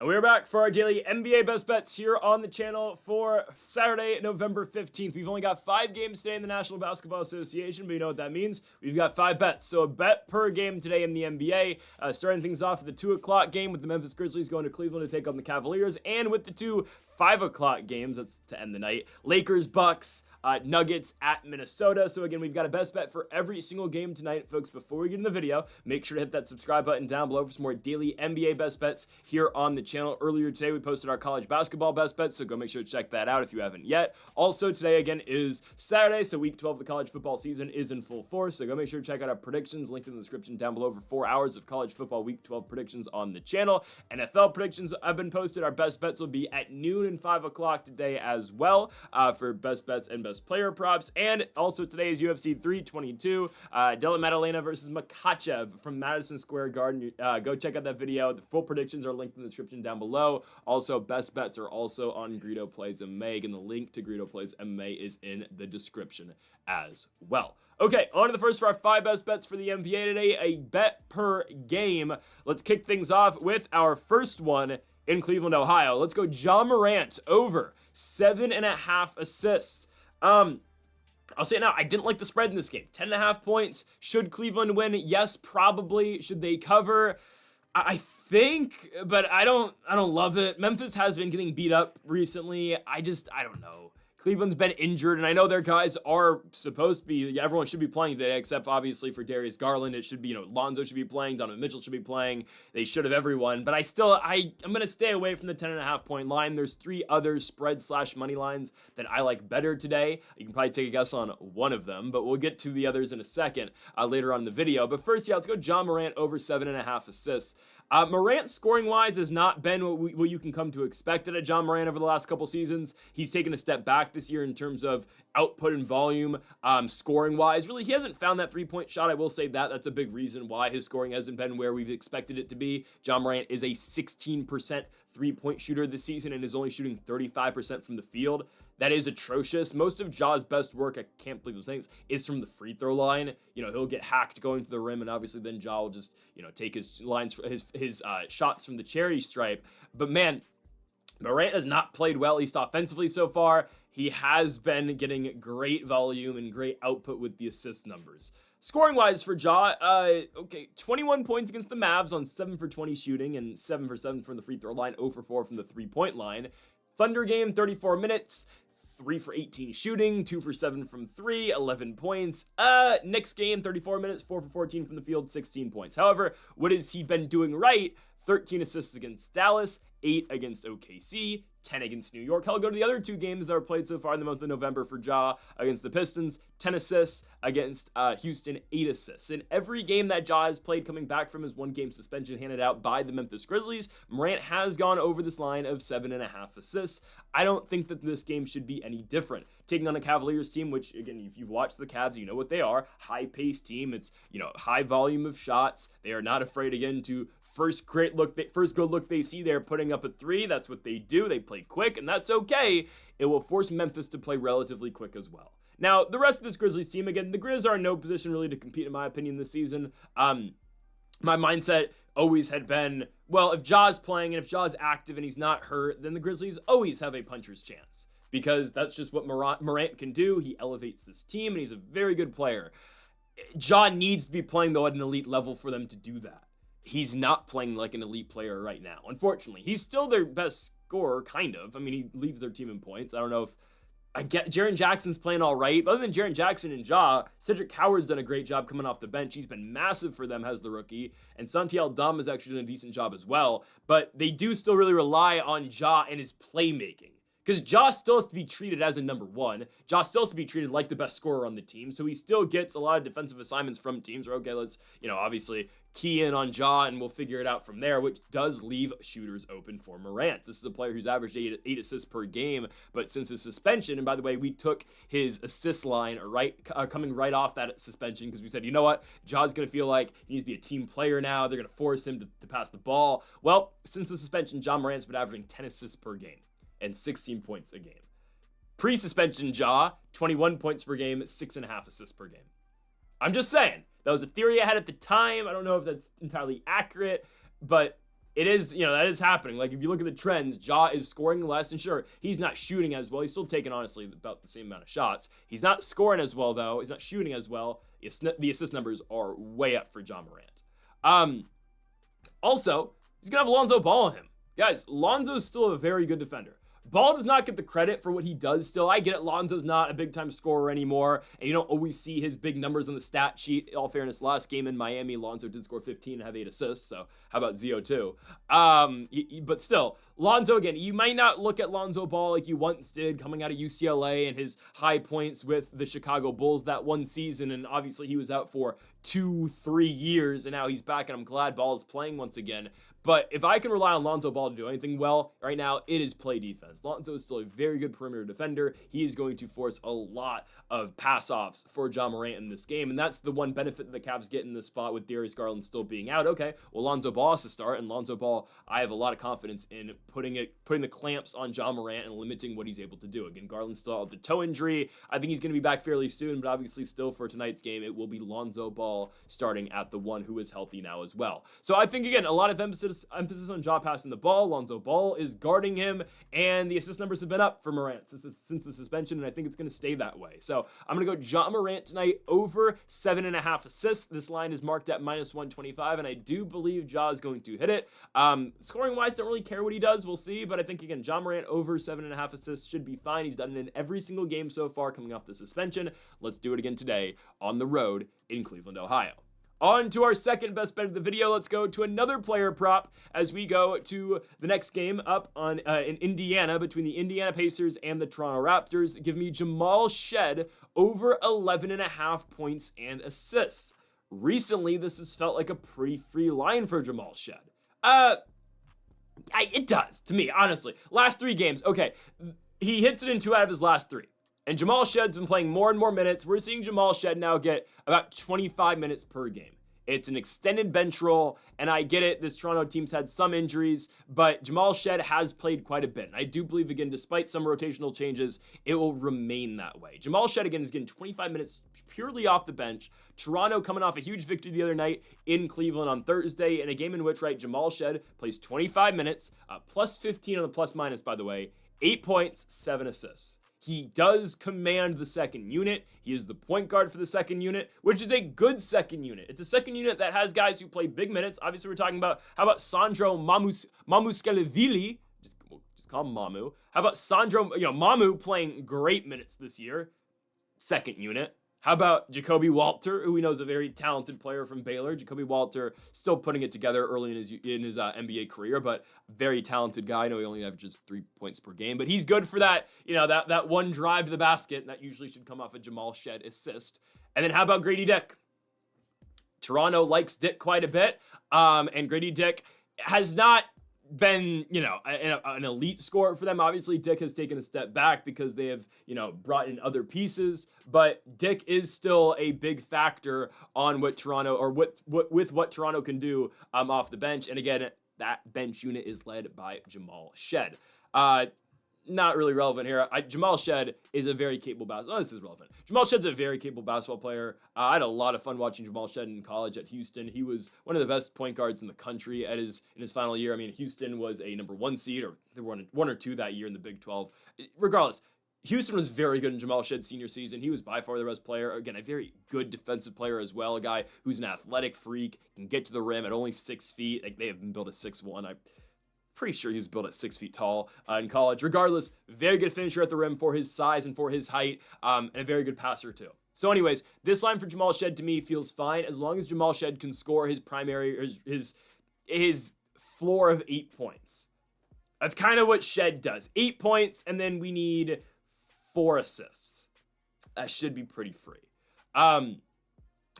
And we're back for our daily NBA best bets here on the channel for Saturday, November 15th. We've only got 5 games today in the National Basketball Association, but you know what that means. We've got 5 bets. So a bet per game today in the NBA. Starting things off with the 2 o'clock game with the Memphis Grizzlies going to Cleveland to take on the Cavaliers, and with the 2 5 o'clock games, that's to end the night. Lakers, Bucks, Nuggets at Minnesota. So again, we've got a best bet for every single game tonight, folks. Before we get into the video, make sure to hit that subscribe button down below for some more daily NBA best bets here on the channel. Earlier today, we posted our college basketball best bets, so go make sure to check that out if you haven't yet. Also, today again is Saturday, so week 12 of the college football season is in full force, so go make sure to check out our predictions linked in the description down below for 4 hours of college football week 12 predictions on the channel. NFL predictions have been posted. Our best bets will be at noon and 5 o'clock today as well for best bets and best player props. And also today is UFC 322, Della Maddalena versus Makhachev from Madison Square Garden. Go check out that video. The full predictions are linked in the description down below. Also, best bets are also on Greedo Plays MMA, and the link to Greedo Plays MMA is in the description as well. Okay, on to the first for our 5 best bets for the NBA today, a bet per game. Let's kick things off with our first one in Cleveland, Ohio. Let's go Jamal Morant over 7.5 assists. I'll say it now, I didn't like the spread in this game. 10.5 points. Should Cleveland win? Yes, probably. Should they cover? I think, but I don't love it. Memphis has been getting beat up recently. I don't know. Cleveland's been injured, and I know their guys are supposed to be, everyone should be playing today, except obviously for Darius Garland. It should be, Lonzo should be playing, Donovan Mitchell should be playing. They should have everyone, but I'm going to stay away from the 10.5 point line. There's 3 other spread/money lines that I like better today. You can probably take a guess on one of them, but we'll get to the others in a second later on in the video. But first, let's go Jamal Morant over 7.5 assists. Morant scoring-wise has not been what you can come to expect at Jamal Morant over the last couple seasons. He's taken a step back this year in terms of output and volume, scoring-wise. Really, he hasn't found that three-point shot. I will say that. That's a big reason why his scoring hasn't been where we've expected it to be. Jamal Morant is a 16% three-point shooter this season and is only shooting 35% from the field. That is atrocious. Most of Ja's best work, I can't believe I'm saying this, is from the free throw line. He'll get hacked going to the rim, and obviously then Ja will just, take his lines, his shots from the charity stripe. But man, Morant has not played well, at least offensively so far. He has been getting great volume and great output with the assist numbers. Scoring-wise for Ja, 21 points against the Mavs on 7 for 20 shooting and 7 for 7 from the free throw line, 0 for 4 from the three-point line. Thunder game, 34 minutes, 3 for 18 shooting, 2 for 7 from 3, 11 points. Knicks game, 34 minutes, 4 for 14 from the field, 16 points. However, what has he been doing right? 13 assists against Dallas, 8 against OKC, 10 against New York. I'll go to the other 2 games that were played so far in the month of November for Ja against the Pistons, 10 assists against Houston, 8 assists. In every game that Ja has played coming back from his 1-game suspension handed out by the Memphis Grizzlies, Morant has gone over this line of 7.5 assists. I don't think that this game should be any different. Taking on a Cavaliers team, which, again, if you've watched the Cavs, you know what they are. High-paced team. It's, high volume of shots. They are not afraid, again, to first good look they see, they're putting up a 3. That's what they do. They play quick, and that's okay. It will force Memphis to play relatively quick as well. Now, the rest of this Grizzlies team, again, the Grizz are in no position really to compete, in my opinion, this season. My mindset always had been, well, if Ja's playing and if Ja's active and he's not hurt, then the Grizzlies always have a puncher's chance, because that's just what Morant can do. He elevates this team, and he's a very good player. Ja needs to be playing, though, at an elite level for them to do that. He's not playing like an elite player right now, unfortunately. He's still their best scorer, kind of. I mean, he leads their team in points. I don't know if Jaren Jackson's playing all right. But other than Jaren Jackson and Ja, Cedric Howard's done a great job coming off the bench. He's been massive for them as the rookie. And Santi Aldama has actually done a decent job as well. But they do still really rely on Ja and his playmaking. Because Ja still has to be treated as a number 1. Ja still has to be treated like the best scorer on the team. So he still gets a lot of defensive assignments from teams where, okay, let's, obviously key in on Ja and we'll figure it out from there, which does leave shooters open for Morant. This is a player who's averaged 8 assists per game, but since his suspension, and by the way, we took his assist line coming right off that suspension because we said, you know what, Ja's going to feel like he needs to be a team player now. They're going to force him to pass the ball. Well, since the suspension, Ja Morant's been averaging 10 assists per game and 16 points a game. Pre-suspension Ja, 21 points per game, 6.5 assists per game. I'm just saying, that was a theory I had at the time. I don't know if that's entirely accurate, but it is, that is happening. Like, if you look at the trends, Ja is scoring less, and sure, he's not shooting as well. He's still taking, honestly, about the same amount of shots. He's not scoring as well, though. He's not shooting as well. The assist numbers are way up for Ja Morant. Also, he's going to have Lonzo Ball on him. Guys, Lonzo's still a very good defender. Ball does not get the credit for what he does still. I get it, Lonzo's not a big-time scorer anymore, and you don't always see his big numbers on the stat sheet. In all fairness, last game in Miami, Lonzo did score 15 and have 8 assists, so how about Zio too? But still, Lonzo, again, you might not look at Lonzo Ball like you once did coming out of UCLA and his high points with the Chicago Bulls that one season, and obviously he was out for 2-3 years, and now he's back, and I'm glad Ball is playing once again. But if I can rely on Lonzo Ball to do anything well right now, it is play defense. Lonzo is still a very good perimeter defender. He is going to force a lot of pass-offs for Ja Morant in this game, and that's the one benefit that the Cavs get in this spot with Darius Garland still being out. Okay, well, Lonzo Ball has to start, and Lonzo Ball, I have a lot of confidence in putting the clamps on Ja Morant and limiting what he's able to do. Again, Garland still out with the toe injury. I think he's going to be back fairly soon, but obviously still for tonight's game, it will be Lonzo Ball starting at the one who is healthy now as well. So I think, again, a lot of emphasis on Ja passing the ball. Lonzo Ball is guarding him, and the assist numbers have been up for Morant since the suspension, and I think it's going to stay that way. So I'm going to go Ja Morant tonight over 7.5 assists. This line is marked at -125, and I do believe Ja is going to hit it. Scoring-wise, don't really care what he does. We'll see, but I think, again, Ja Morant over 7.5 assists should be fine. He's done it in every single game so far coming off the suspension. Let's do it again today on the road in Cleveland, Ohio. On to our second best bet of the video. Let's go to another player prop as we go to the next game up in Indiana between the Indiana Pacers and the Toronto Raptors. Give me Jamal Shead over 11.5 points and assists. Recently, this has felt like a pretty free line for Jamal Shead. It does, to me, honestly. Last 3 games, okay, he hits it in 2 out of his last 3. And Jamal Shead's been playing more and more minutes. We're seeing Jamal Shead now get about 25 minutes per game. It's an extended bench role, and I get it. This Toronto team's had some injuries, but Jamal Shead has played quite a bit. And I do believe, again, despite some rotational changes, it will remain that way. Jamal Shead, again, is getting 25 minutes purely off the bench. Toronto coming off a huge victory the other night in Cleveland on Thursday in a game in which, Jamal Shead plays 25 minutes, plus 15 on the plus-minus, by the way, 8 points, 7 assists. He does command the second unit. He is the point guard for the second unit, which is a good second unit. It's a second unit that has guys who play big minutes. Obviously, we're talking about, how about Sandro Mamukelashvili? Just call him Mamu. How about Sandro, Mamu playing great minutes this year, second unit. How about Jacoby Walter, who we know is a very talented player from Baylor? Jacoby Walter still putting it together early in his NBA career, but very talented guy. I know he only averages 3 points per game, but he's good for that, that one drive to the basket, and that usually should come off a Jamal Shead assist. And then how about Grady Dick? Toronto likes Dick quite a bit, and Grady Dick has not been, an elite scorer for them. Obviously, Dick has taken a step back because they have, brought in other pieces, but Dick is still a big factor on what Toronto, or with what Toronto can do off the bench. And again, that bench unit is led by Jamal Shead. Not really relevant here. Jamal Shead is a very capable basketball. Oh, this is relevant. Jamal Shead's a very capable basketball player. I had a lot of fun watching Jamal Shead in college at Houston. He was one of the best point guards in the country in his final year. I mean, Houston was a number 1 seed, or they were 1 or 2 that year in the Big 12. Regardless, Houston was very good in Jamal Shead's senior season. He was by far the best player. Again, a very good defensive player as well. A guy who's an athletic freak, can get to the rim at only 6 feet. They have been built at 6'1". Pretty sure he was built at 6 feet tall in college. Regardless, very good finisher at the rim for his size and for his height, and a very good passer too. So anyways, this line for Jamal Shead to me feels fine as long as Jamal Shead can score his floor of 8 points. That's kind of what Shead does. 8 points, and then we need 4 assists. That should be pretty free. I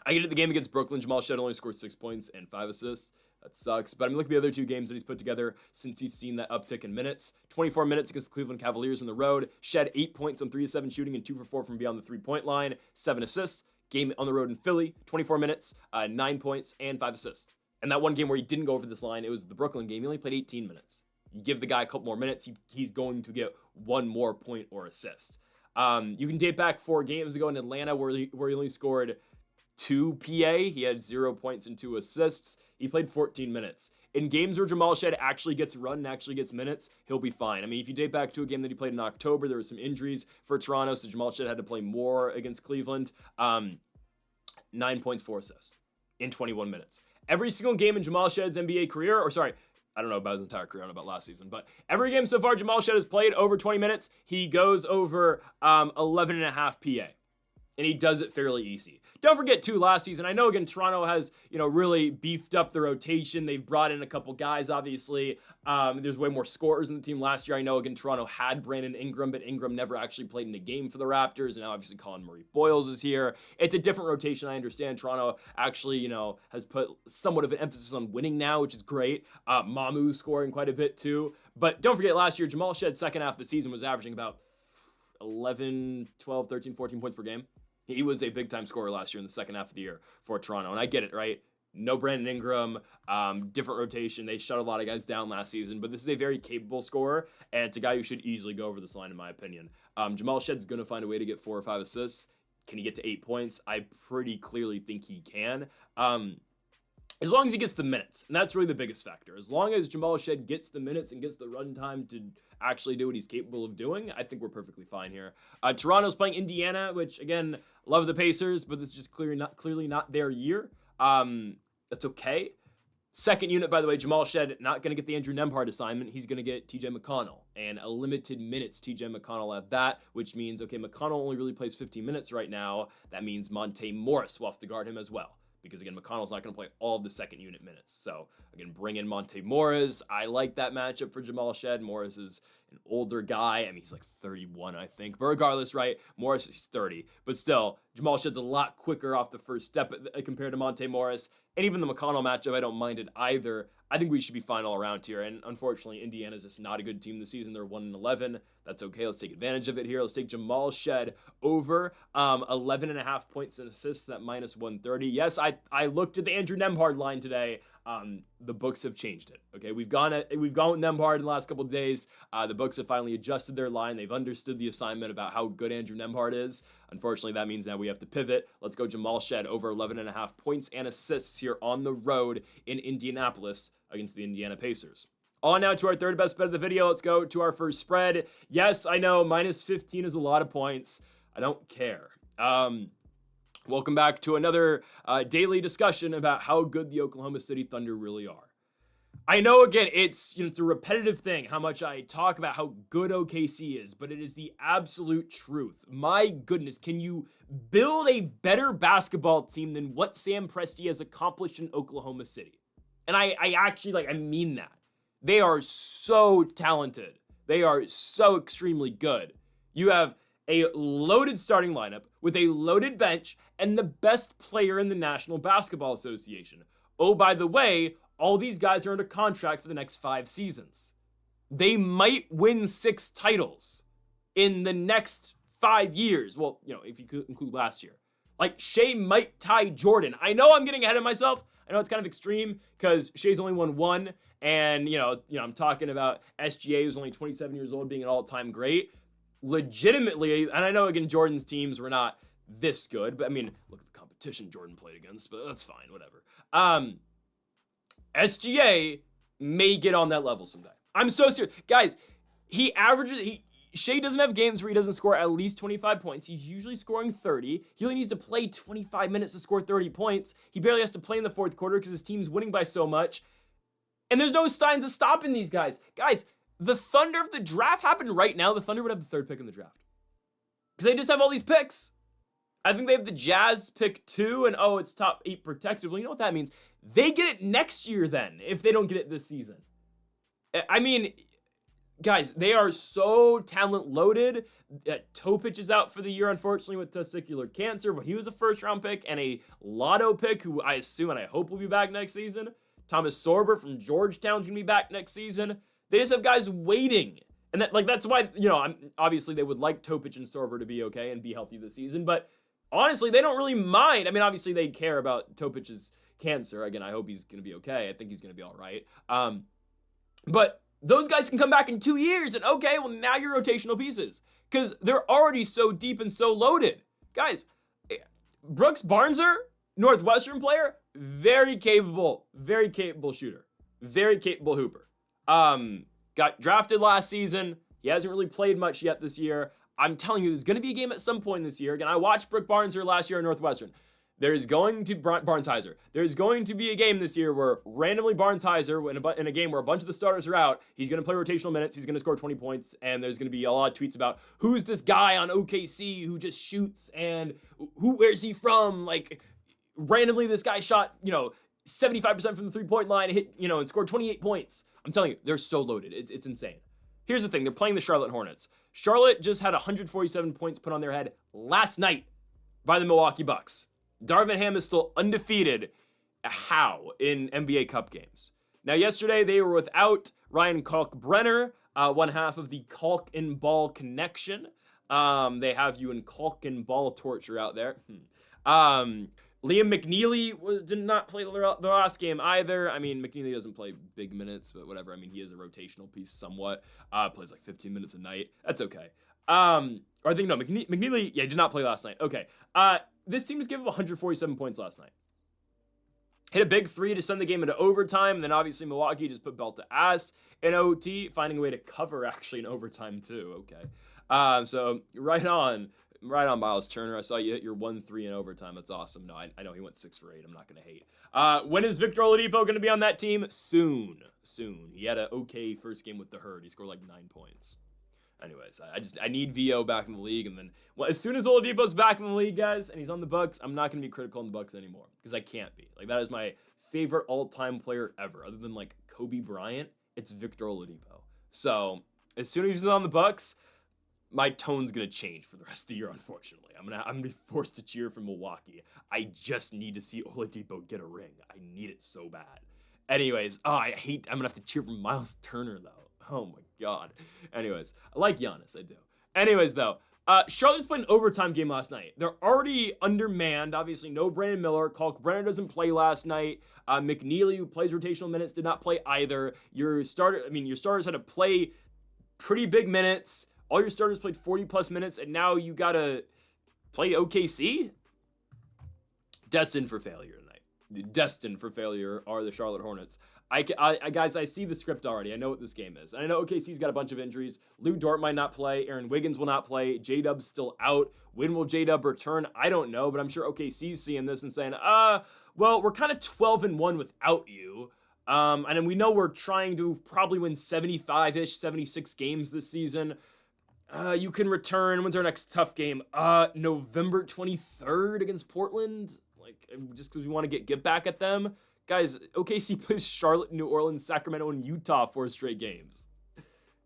get it, the game against Brooklyn, Jamal Shead only scored 6 points and 5 assists. That sucks. But I mean, look at the other 2 games that he's put together since he's seen that uptick in minutes. 24 minutes against the Cleveland Cavaliers on the road. Shed 8 points on 3 of 7 shooting and 2 for 4 from beyond the 3-point line. 7 assists. Game on the road in Philly. 24 minutes, 9 points, and 5 assists. And that one game where he didn't go over this line, it was the Brooklyn game. He only played 18 minutes. You give the guy a couple more minutes, he's going to get 1 more point or assist. You can date back 4 games ago in Atlanta where he only scored PA. He had 0 points and 2 assists. He played 14 minutes. In games where Jamal Shead actually gets run and actually gets minutes, he'll be fine. I mean, if you date back to a game that he played in October, there were some injuries for Toronto, so Jamal Shead had to play more against Cleveland. 9 points, 4 assists in 21 minutes. Every single game in Jamal Shead's NBA career, or sorry, I don't know about his entire career, I don't know about last season, but every game so far Jamal Shead has played over 20 minutes, he goes over 11.5 PA. And he does it fairly easy. Don't forget, too, last season, I know, again, Toronto has, really beefed up the rotation. They've brought in a couple guys, obviously. There's way more scorers in the team last year. I know, again, Toronto had Brandon Ingram, but Ingram never actually played in a game for the Raptors. And now, obviously, Colin Murray-Boyles is here. It's a different rotation, I understand. Toronto actually, has put somewhat of an emphasis on winning now, which is great. Mamu scoring quite a bit, too. But don't forget, last year, Jamal Shead, second half of the season, was averaging about 11, 12, 13, 14 points per game. He was a big-time scorer last year in the second half of the year for Toronto, and I get it, right? No Brandon Ingram, different rotation. They shut a lot of guys down last season, but this is a very capable scorer, and it's a guy who should easily go over this line, in my opinion. Jamal Shead's going to find a way to get 4 or 5 assists. Can he get to 8 points? I pretty clearly think he can. As long as he gets the minutes, and that's really the biggest factor. As long as Jamal Shead gets the minutes and gets the run time to actually do what he's capable of doing, I think we're perfectly fine here. Toronto's playing Indiana, which, again, love the Pacers, but this is just clearly not their year. That's okay. Second unit, by the way, Jamal Shead not going to get the Andrew Nembhard assignment. He's going to get TJ McConnell, and a limited minutes TJ McConnell at that, which means, okay, McConnell only really plays 15 minutes right now. That means Monte Morris will have to guard him as well. Because, again, McConnell's not going to play all of the second unit minutes. So, again, bring in Monte Morris. I like that matchup for Jamal Shead. Morris is an older guy. I mean, he's like 31, I think. But regardless, right, Morris is 30. But still, Jamal Shead's a lot quicker off the first step compared to Monte Morris. And even the McConnell matchup, I don't mind it either. I think we should be fine all around here. And unfortunately, Indiana's just not a good team this season. They're 1-11. That's okay. Let's take advantage of it here. Let's take Jamal Shead over 11.5 points and assists at -130. Yes, I looked at the Andrew Nembhard line today. The books have changed it. Okay, we've gone with Nembhard in the last couple of days. The books have finally adjusted their line. They've understood the assignment about how good Andrew Nembhard is. Unfortunately, that means now we have to pivot. Let's go Jamal Shead over 11.5 points and assists here on the road in Indianapolis against the Indiana Pacers. On now to our third best bet of the video. Let's go to our first spread. Yes, I know, -15 is a lot of points. I don't care. Welcome back to another daily discussion about how good the Oklahoma City Thunder really are. I know, again, it's a repetitive thing, how much I talk about how good OKC is, but it is the absolute truth. My goodness, can you build a better basketball team than what Sam Presti has accomplished in Oklahoma City? And I actually, I mean that. They are so talented. They are so extremely good. You have a loaded starting lineup with a loaded bench and the best player in the National Basketball Association. Oh, by the way, all these guys are under contract for the next 5 seasons. They might win 6 titles in the next 5 years. Well, if you could include last year. Shea might tie Jordan. I know I'm getting ahead of myself. I know it's kind of extreme because Shea's only won 1. And, I'm talking about SGA, who's only 27 years old, being an all-time great. Legitimately, and I know, again, Jordan's teams were not this good, but, I mean, look at the competition Jordan played against, but that's fine, whatever. SGA may get on that level someday. I'm so serious. Guys, Shea doesn't have games where he doesn't score at least 25 points. He's usually scoring 30. He only needs to play 25 minutes to score 30 points. He barely has to play in the fourth quarter because his team's winning by so much. And there's no signs of stopping these guys. Guys, the Thunder, if the draft happened right now, the Thunder would have the 3rd pick in the draft. Because they just have all these picks. I think they have the Jazz pick 2, and it's top 8 protected. Well, you know what that means? They get it next year then, if they don't get it this season. I mean, guys, they are so talent-loaded. Topic is out for the year, unfortunately, with testicular cancer, but he was a first-round pick and a lotto pick, who I assume and I hope will be back next season. Thomas Sorber from Georgetown's going to be back next season. They just have guys waiting. And that's why, obviously they would like Topic and Sorber to be okay and be healthy this season. But honestly, they don't really mind. I mean, obviously they care about Topic's cancer. Again, I hope he's going to be okay. I think he's going to be all right. But those guys can come back in 2 years and, okay, well, now you're rotational pieces. Because they're already so deep and so loaded. Guys, Brooks Barnser, Northwestern player, very capable shooter, very capable hooper. Got drafted last season. He hasn't really played much yet this year. I'm telling you, there's going to be a game at some point this year. Again, I watched Brooke Barnes here last year at Northwestern. There's going to Barnsheiser. There's going to be a game this year where randomly Barnsheiser, in a game where a bunch of the starters are out, he's going to play rotational minutes. He's going to score 20 points, and there's going to be a lot of tweets about who's this guy on OKC who just shoots and where's he from? Like, randomly, this guy shot 75% from the three-point line, hit and scored 28 points. I'm telling you, they're so loaded. It's insane. Here's the thing: they're playing the Charlotte Hornets. Charlotte just had 147 points put on their head last night by the Milwaukee Bucks. Darvin Ham is still undefeated. How in NBA Cup games? Now, yesterday they were without Ryan Kalkbrenner, one half of the Kalk and Ball connection. They have you in Kalk and Ball torture out there. Liam McNeely did not play the last game either. I mean, McNeely doesn't play big minutes, but whatever. I mean, he is a rotational piece somewhat. Plays like 15 minutes a night. That's okay. Or I think, no, McNeely, did not play last night. Okay. This team just gave up 147 points last night. Hit a big three to send the game into overtime. And then obviously Milwaukee just put belt to ass in OT, finding a way to cover actually in overtime too. Okay. So right on, Miles Turner. I saw you hit your 1-3 in overtime. That's awesome. No, I know he went 6 for 8. I'm not going to hate. When is Victor Oladipo going to be on that team? Soon. He had an okay first game with the Herd. He scored like 9 points. Anyways, I need VO back in the league, and then as soon as Oladipo's back in the league, guys, and he's on the Bucks, I'm not going to be critical on the Bucks anymore because I can't be. Like, that is my favorite all-time player ever, other than like Kobe Bryant. It's Victor Oladipo. So as soon as he's on the Bucks, my tone's gonna change for the rest of the year. Unfortunately, I'm gonna be forced to cheer for Milwaukee. I just need to see Oladipo get a ring. I need it so bad. Anyways, I'm gonna have to cheer for Miles Turner though. Oh my God. Anyways, I like Giannis, I do. Anyways, though, Charlotte just played an overtime game last night. They're already undermanned. Obviously, no Brandon Miller. Kalkbrenner doesn't play last night. McNeely, who plays rotational minutes, did not play either. Your starters had to play pretty big minutes. All your starters played 40-plus minutes, and now you gotta play OKC? Destined for failure tonight. Destined for failure are the Charlotte Hornets. Guys, I see the script already. I know what this game is. And I know OKC's got a bunch of injuries. Lou Dort might not play. Aaron Wiggins will not play. J-Dub's still out. When will J-Dub return? I don't know, but I'm sure OKC's seeing this and saying, well, we're kind of 12-1 without you. And then we know we're trying to probably win 75-ish, 76 games this season. You can return. When's our next tough game? November 23rd against Portland. Like, just because we want to get back at them. Guys, OKC plays Charlotte, New Orleans, Sacramento, and Utah 4 straight games.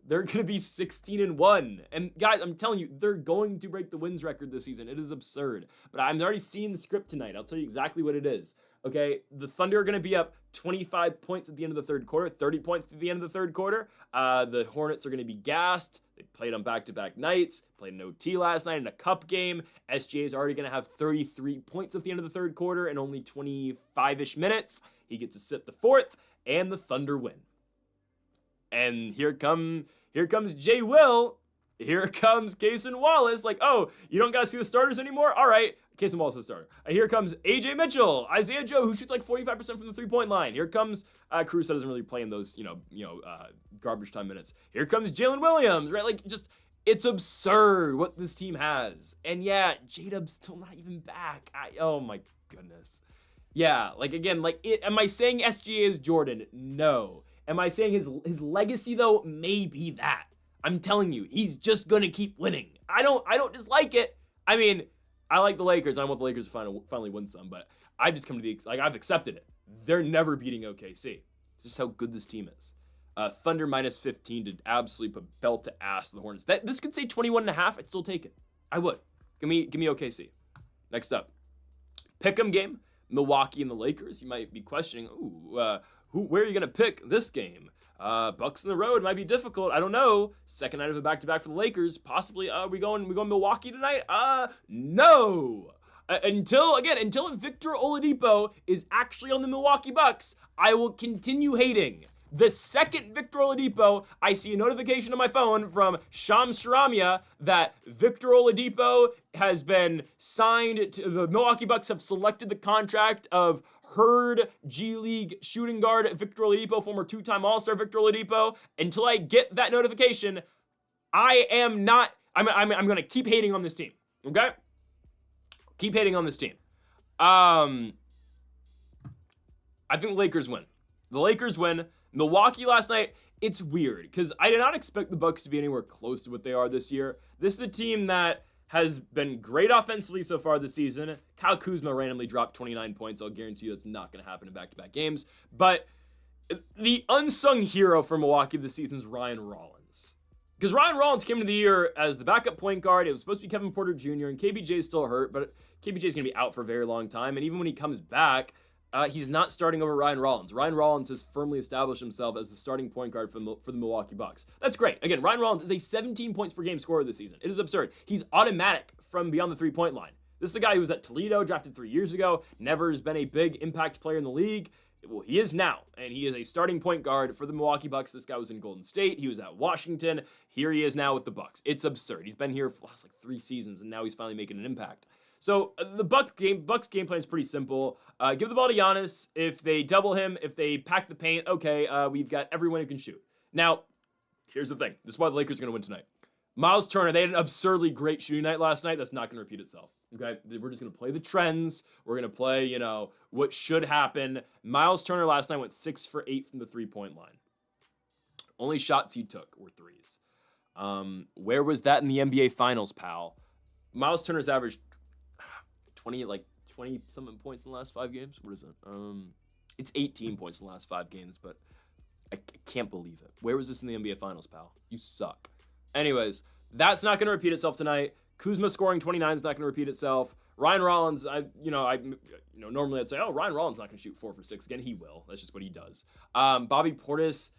They're going to be 16-1. And guys, I'm telling you, they're going to break the wins record this season. It is absurd. But I'm already seeing the script tonight. I'll tell you exactly what it is. Okay, the Thunder are going to be up 25 points at the end of the third quarter, 30 points at the end of the third quarter. The Hornets are going to be gassed. They played on back-to-back nights, played an OT last night in a cup game. SGA is already going to have 33 points at the end of the third quarter in only 25-ish minutes. He gets to sit the fourth, and the Thunder win. And here comes Jay Will. Here comes Cason Wallace. Like, oh, you don't got to see the starters anymore? All right. Cason Wallace is the starter. Here comes AJ Mitchell, Isaiah Joe, who shoots like 45% from the three-point line. Here comes Cruz that doesn't really play in those, garbage time minutes. Here comes Jalen Williams, right? Like, just, it's absurd what this team has. And yeah, J-Dub's still not even back. Oh my goodness. Yeah, like, again, like, am I saying SGA is Jordan? No. Am I saying his legacy, though? Maybe that. I'm telling you, he's just gonna keep winning. I don't dislike it. I mean, I like the Lakers. I want the Lakers to finally win some, but I've just come to I've accepted it. They're never beating OKC. It's just how good this team is. Thunder minus 15 to absolutely put belt to ass to the Hornets. This could say 21.5. I'd still take it. I would. Give me OKC. Next up, pick'em game. Milwaukee and the Lakers. You might be questioning, where are you gonna pick this game? Bucks on the road might be difficult. I don't know. Second night of a back-to-back for the Lakers. Possibly, we going Milwaukee tonight? No. Until Victor Oladipo is actually on the Milwaukee Bucks, I will continue hating. The second Victor Oladipo, I see a notification on my phone from Shams Charania that Victor Oladipo has been signed. The Milwaukee Bucks have selected the contract of Herd G League shooting guard Victor Oladipo, former two-time All-Star Victor Oladipo. Until I get that notification, I'm going to keep hating on this team, okay? Keep hating on this team. I think the Lakers win. The Lakers win. Milwaukee last night, it's weird because I did not expect the Bucks to be anywhere close to what they are this year. This is a team that has been great offensively so far this season. Kyle Kuzma randomly dropped 29 points. I'll guarantee you that's not going to happen in back-to-back games. But the unsung hero for Milwaukee this season is Ryan Rollins. Because Ryan Rollins came into the year as the backup point guard. It was supposed to be Kevin Porter Jr., and KBJ is still hurt, but KBJ is going to be out for a very long time. And even when he comes back, he's not starting over Ryan Rollins. Ryan Rollins has firmly established himself as the starting point guard for the Milwaukee Bucks. That's great. Again, Ryan Rollins is a 17 points per game scorer this season. It is absurd. He's automatic from beyond the three-point line. This is a guy who was at Toledo, drafted 3 years ago, never has been a big impact player in the league. Well, he is now, and he is a starting point guard for the Milwaukee Bucks. This guy was in Golden State. He was at Washington. Here he is now with the Bucks. It's absurd. He's been here for the last 3 seasons, and now he's finally making an impact. So the Bucks game plan is pretty simple. Give the ball to Giannis. If they double him, if they pack the paint, okay, we've got everyone who can shoot. Now, here's the thing. This is why the Lakers are going to win tonight. Miles Turner, they had an absurdly great shooting night last night. That's not going to repeat itself, okay? We're just going to play the trends. We're going to play, what should happen. Miles Turner last night went 6 for 8 from the three-point line. Only shots he took were threes. Where was that in the NBA Finals, pal? Miles Turner's averaged 20-something points in the last 5 games. What is it? It's 18 points in the last 5 games, but I can't believe it. Where was this in the NBA Finals, pal? You suck. Anyways, that's not going to repeat itself tonight. Kuzma scoring 29 is not going to repeat itself. Ryan Rollins, normally I'd say, Ryan Rollins not going to shoot 4 for 6 again. He will. That's just what he does. Bobby Portis,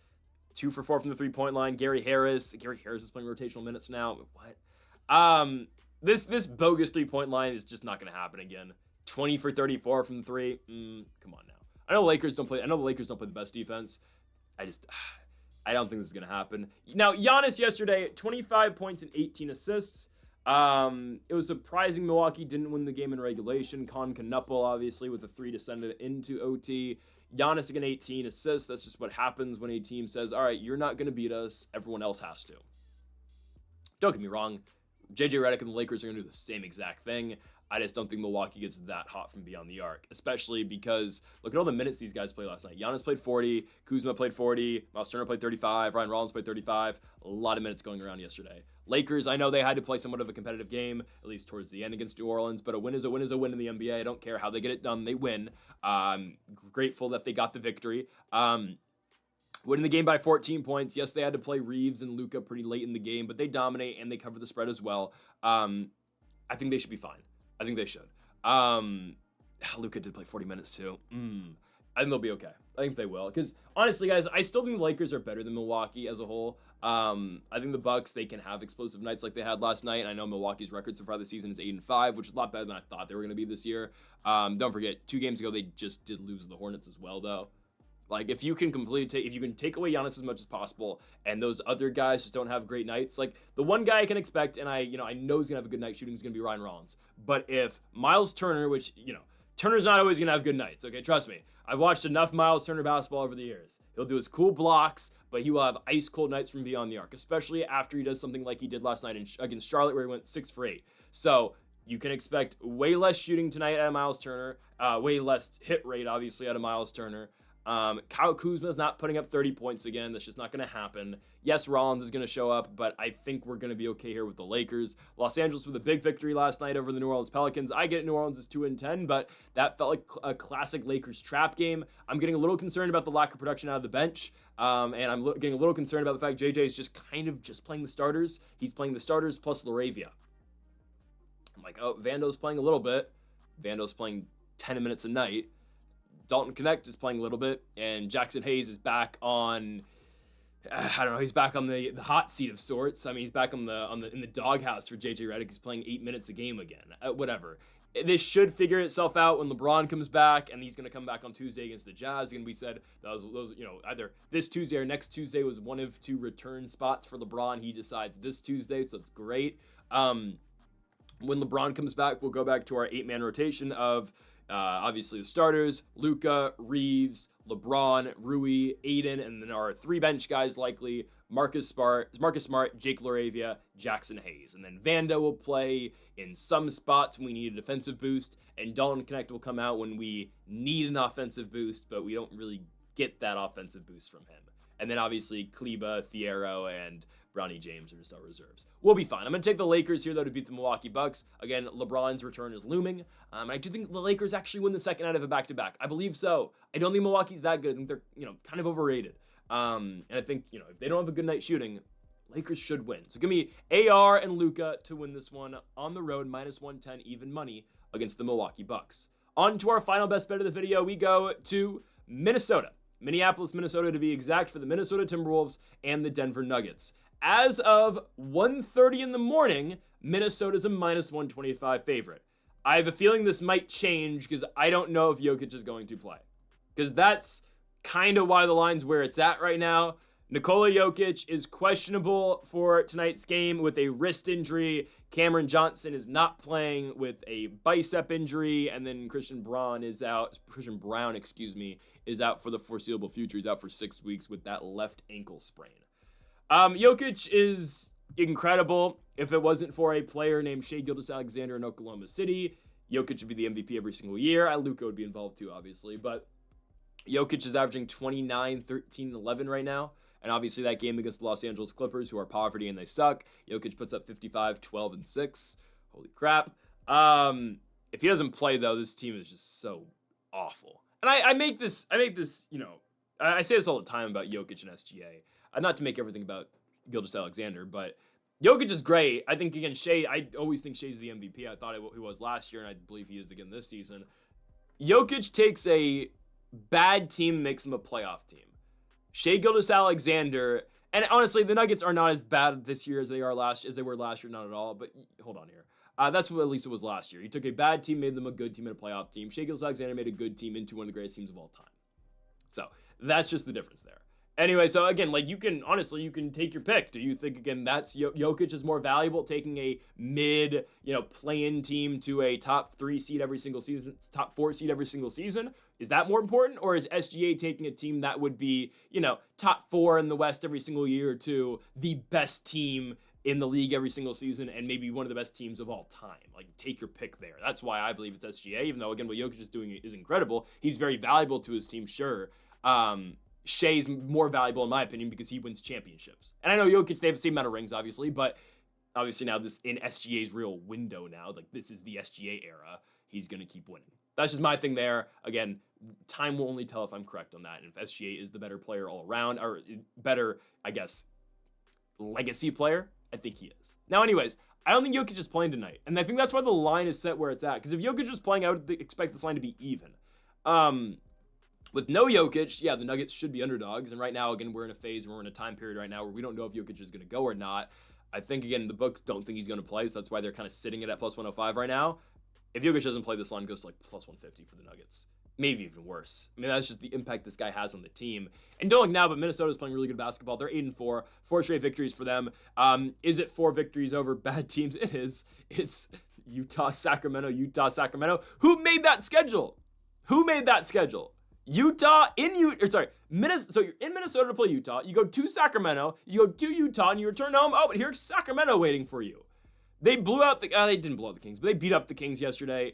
2 for 4 from the three-point line. Gary Harris is playing rotational minutes now. What? This bogus three-point line is just not going to happen again. 20 for 34 from the three. Come on now. I know the Lakers don't play the best defense. I don't think this is going to happen. Now, Giannis yesterday, 25 points and 18 assists. It was surprising Milwaukee didn't win the game in regulation. Con Knuppel, obviously, with a 3 to send it into OT. Giannis again, 18 assists. That's just what happens when a team says, all right, you're not going to beat us. Everyone else has to. Don't get me wrong. JJ Redick and the Lakers are going to do the same exact thing. I just don't think Milwaukee gets that hot from beyond the arc, especially because look at all the minutes these guys played last night. Giannis played 40, Kuzma played 40, Miles Turner played 35, Ryan Rollins played 35. A lot of minutes going around yesterday. Lakers, I know they had to play somewhat of a competitive game, at least towards the end against New Orleans, but a win is a win is a win in the NBA. I don't care how they get it done, they win. Grateful that they got the victory. Winning the game by 14 points. Yes, they had to play Reeves and Luka pretty late in the game, but they dominate and they cover the spread as well. I think they should be fine. I think they should. Luka did play 40 minutes too. I think they'll be okay. I think they will. Because honestly, guys, I still think the Lakers are better than Milwaukee as a whole. I think the Bucks, they can have explosive nights like they had last night. I know Milwaukee's record so far this season is 8-5, which is a lot better than I thought they were going to be this year. Don't forget, 2 games ago, they just did lose to the Hornets as well, though. Like, if you can take away Giannis as much as possible, and those other guys just don't have great nights, like, the one guy I can expect, and I know he's going to have a good night shooting, is going to be Ryan Rollins. But if Miles Turner, which, Turner's not always going to have good nights, okay? Trust me. I've watched enough Miles Turner basketball over the years. He'll do his cool blocks, but he will have ice-cold nights from beyond the arc, especially after he does something like he did last night against Charlotte, where he went 6 for 8. So you can expect way less shooting tonight out of Miles Turner, way less hit rate, obviously, out of Miles Turner. Kyle Kuzma's not putting up 30 points again. That's just not going to happen. Yes, Rollins is going to show up, but I think we're going to be okay here with the Lakers. Los Angeles with a big victory last night over the New Orleans Pelicans. I get New Orleans is 2-10, but that felt like a classic Lakers trap game. I'm getting a little concerned about the lack of production out of the bench, and I'm getting a little concerned about the fact JJ is just playing the starters. He's playing the starters plus Laravia. I'm like, Vando's playing a little bit. Vando's playing 10 minutes a night. Dalton Connect is playing a little bit, and Jackson Hayes is back on. He's back on the hot seat of sorts. I mean, he's back in the doghouse for JJ Redick. He's playing 8 minutes a game again. Whatever. this should figure itself out when LeBron comes back, and he's going to come back on Tuesday against the Jazz. And we said those either this Tuesday or next Tuesday was one of two return spots for LeBron. He decides this Tuesday, so it's great. When LeBron comes back, we'll go back to our 8-man rotation of obviously the starters: Luka, Reeves, LeBron, Rui, Aiden, and then our 3 bench guys likely: Marcus Smart, Jake LaRavia, Jackson Hayes. And then Vando will play in some spots when we need a defensive boost, and Dalton Connect will come out when we need an offensive boost, but we don't really get that offensive boost from him. And then obviously Kleba, Thiero, and Bronny James are just our reserves. We'll be fine. I'm going to take the Lakers here, though, to beat the Milwaukee Bucks. Again, LeBron's return is looming. And I do think the Lakers actually win the second out of a back-to-back. I believe so. I don't think Milwaukee's that good. I think they're, kind of overrated. And I think, if they don't have a good night shooting, Lakers should win. So give me AR and Luka to win this one on the road, -110 even money against the Milwaukee Bucks. On to our final best bet of the video, we go to Minnesota. Minneapolis, Minnesota to be exact, for the Minnesota Timberwolves and the Denver Nuggets. As of 1:30 in the morning, Minnesota's a -125 favorite. I have a feeling this might change because I don't know if Jokic is going to play. Because that's kind of why the line's where it's at right now. Nikola Jokic is questionable for tonight's game with a wrist injury. Cameron Johnson is not playing with a bicep injury, and then Christian Brown, is out for the foreseeable future. He's out for 6 weeks with that left ankle sprain. Jokic is incredible. If it wasn't for a player named Shai Gilgeous-Alexander in Oklahoma City, Jokic would be the MVP every single year. Luka would be involved too, obviously, but Jokic is averaging 29, 13, 11 right now. And obviously that game against the Los Angeles Clippers, who are poverty and they suck, Jokic puts up 55, 12, and 6. Holy crap. If he doesn't play, though, this team is just so awful. And I make this, I say this all the time about Jokic and SGA. Not to make everything about Gilgeous-Alexander, but Jokic is great. I think, again, Shai, I always think Shai's the MVP. I thought he was last year, and I believe he is again this season. Jokic takes a bad team, makes them a playoff team. Shai Gilgeous-Alexander, and honestly, the Nuggets are not as bad this year as they were last year, not at all. But hold on here, that's what at least it was last year. He took a bad team, made them a good team and a playoff team. Shai Gilgeous-Alexander made a good team into one of the greatest teams of all time. So that's just the difference there. Anyway, so again, you can take your pick. Do you think, again, that's Jokic is more valuable, taking a mid, play-in team to a top 3 seed every single season, top 4 seed every single season? Is that more important? Or is SGA taking a team that would be, top 4 in the West every single year to the best team in the league every single season and maybe one of the best teams of all time? Take your pick there. That's why I believe it's SGA, even though, again, what Jokic is doing is incredible. He's very valuable to his team, sure. Shai's more valuable in my opinion because he wins championships. And I know Jokic, they have the same amount of rings, obviously, but obviously now this in SGA's real window now, this is the SGA era, he's going to keep winning. That's just my thing there. Again, time will only tell if I'm correct on that. And if SGA is the better player all around, or better, I guess, legacy player, I think he is. Now, anyways, I don't think Jokic is playing tonight. And I think that's why the line is set where it's at. Because if Jokic is playing, I would expect this line to be even. With no Jokic, yeah, the Nuggets should be underdogs. And right now, again, we're in a phase, we're in a time period right now where we don't know if Jokic is going to go or not. I think, again, the books don't think he's going to play, so that's why they're kind of sitting it at +105 right now. If Jokic doesn't play, this line goes to +150 for the Nuggets. Maybe even worse. I mean, that's just the impact this guy has on the team. And don't look now, but Minnesota's playing really good basketball. They're 8-4, 4 straight victories for them. Is it 4 victories over bad teams? It is. It's Utah, Sacramento. Who made that schedule? Minnesota. So you're in Minnesota to play Utah. You go to Sacramento. You go to Utah, and you return home. Oh, but here's Sacramento waiting for you. They blew out they didn't blow out the Kings, but they beat up the Kings yesterday,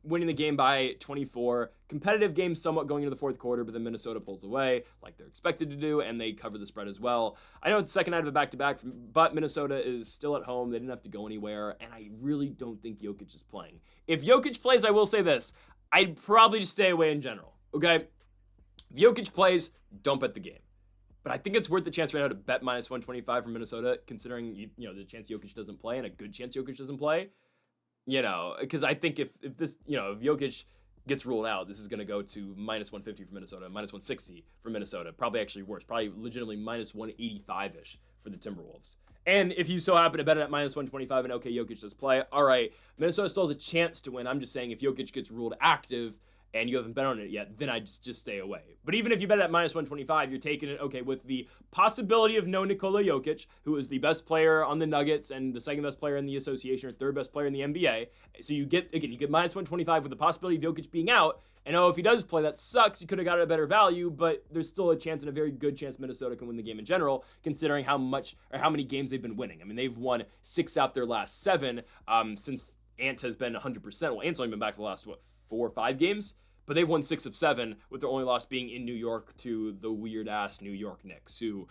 winning the game by 24. Competitive game somewhat going into the fourth quarter, but then Minnesota pulls away like they're expected to do, and they cover the spread as well. I know it's the second out of a back-to-back, but Minnesota is still at home. They didn't have to go anywhere, and I really don't think Jokic is playing. If Jokic plays, I will say this. I'd probably just stay away in general, okay? If Jokic plays, don't bet the game. But I think it's worth the chance right now to bet -125 for Minnesota, considering the chance Jokic doesn't play and a good chance Jokic doesn't play. Because I think if Jokic gets ruled out, this is going to go to -150 for Minnesota, -160 for Minnesota. Probably actually worse. Probably legitimately -185-ish for the Timberwolves. And if you so happen to bet it at minus 125 and okay, Jokic does play, all right, Minnesota still has a chance to win. I'm just saying if Jokic gets ruled active and you haven't bet on it yet, then I'd just stay away. But even if you bet it at minus 125, you're taking it, okay, with the possibility of no Nikola Jokic, who is the best player on the Nuggets and the second best player in the association or third best player in the NBA. So you get minus 125 with the possibility of Jokic being out. And if he does play, that sucks. You could have got a better value, but there's still a chance and a very good chance Minnesota can win the game in general, considering how many games they've been winning. I mean, they've won 6 out their last 7 since Ant has been 100%. Well, Ant's only been back for the last, 4 or 5 games? But they've won 6 of 7, with their only loss being in New York to the weird-ass New York Knicks, who,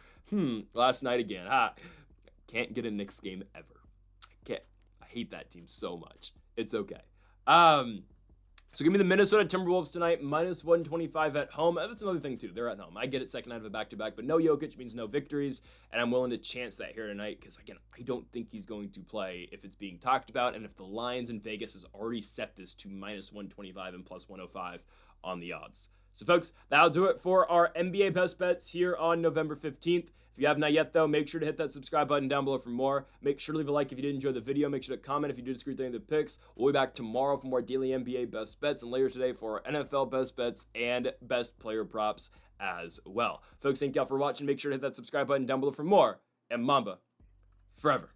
last night again, can't get a Knicks game ever. I hate that team so much. It's okay. So give me the Minnesota Timberwolves tonight, minus 125 at home. That's another thing, too. They're at home. I get it, second night of a back-to-back, but no Jokic means no victories, and I'm willing to chance that here tonight because, again, I don't think he's going to play if it's being talked about, and if the lines in Vegas has already set this to minus 125 and plus 105 on the odds. So, folks, that'll do it for our NBA best bets here on November 15th. If you have not yet, though, make sure to hit that subscribe button down below for more. Make sure to leave a like if you did enjoy the video. Make sure to comment if you did disagree with any of the picks. We'll be back tomorrow for more daily NBA best bets and later today for our NFL best bets and best player props as well. Folks, thank y'all for watching. Make sure to hit that subscribe button down below for more. And Mamba, forever.